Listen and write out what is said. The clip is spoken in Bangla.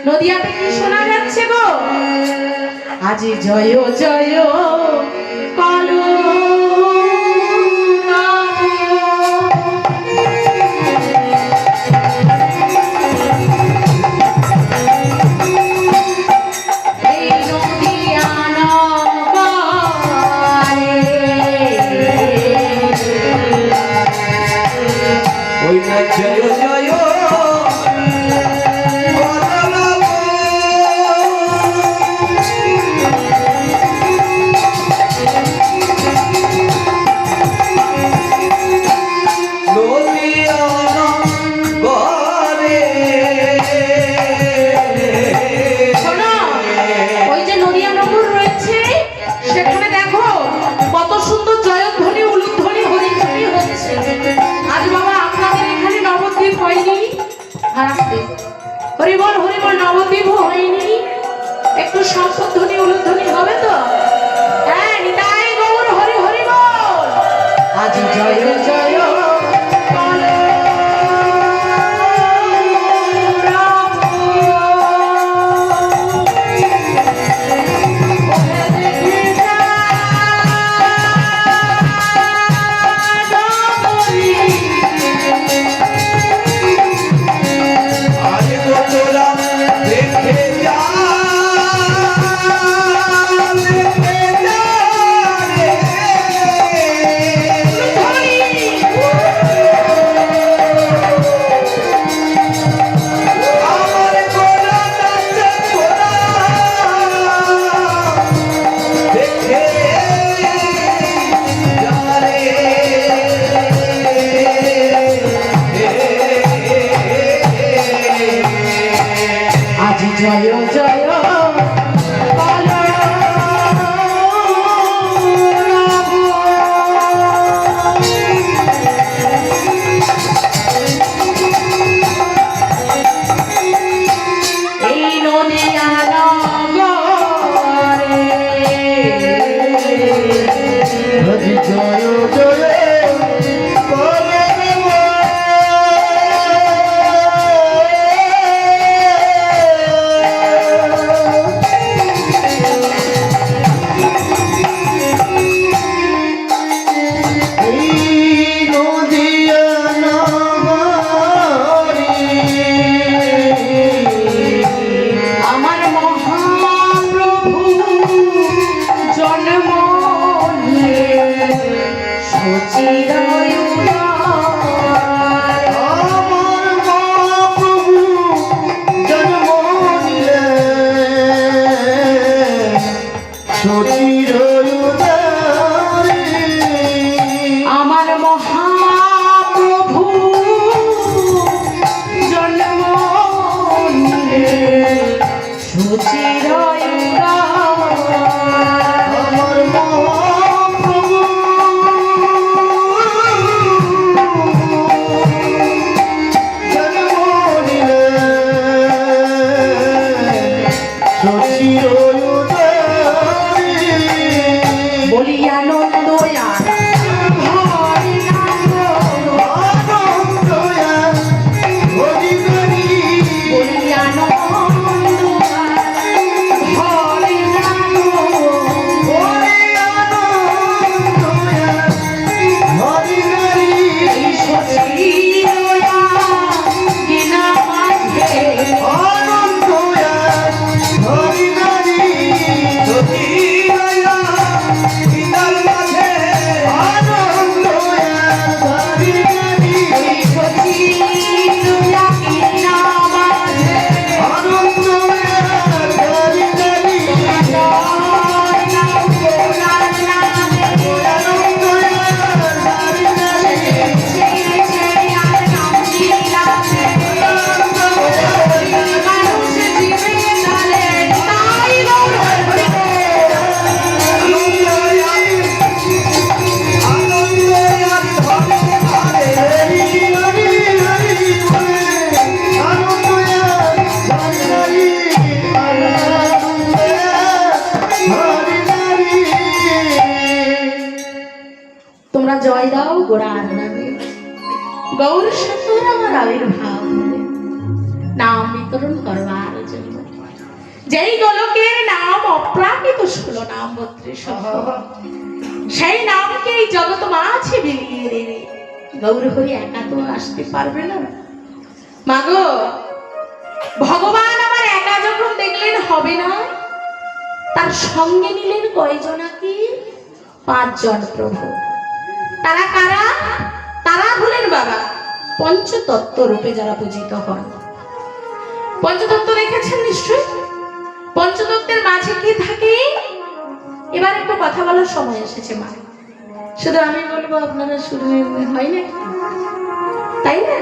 নদিয়াতে কি শোনা যাচ্ছে গো? আজি জয় জয় কালো হরিবল হরিবল নবদ্বীপ হয়নি, একটু সংশোধনী উলুধ্বনি হবে তো? হ্যাঁ, নিতাই গৌর হরি হরিবল। আজ জয় জয় জয় জয় এই নদিয়া নগরে জয় জয় আমার মহাপ্রভু জন্ম সুচির জয় দাও গোড়ার নামে গৌর সুন্দর আমার আবির্ভাব নাম বিতরণ করবার জন্য যেই গোলকের নাম অপ্রাকৃত 16 নাম 32 সেই নামকে এই জগৎ মাঝে বিলিয়ে দেবে। গৌর হরি একা তো আসতে পারবে না। মাগো, ভগবান আমার একা যখন দেখলেন হবে না, তার সঙ্গে নিলেন কয়জনাকে? 5 জন প্রভু। তারা কারা? তারা হলেন বাবা পঞ্চতত্ত্ব রূপে যারা পূজিত হন। পঞ্চতত্ত্ব দেখেছেন নিশ্চয়। পঞ্চতত্ত্বের মাঝে কি থাকে? এবার একটু কথা বলার সময় এসেছে মা। শুধু আমি বলবো, আপনারা শুনলে হয় না, তাই না?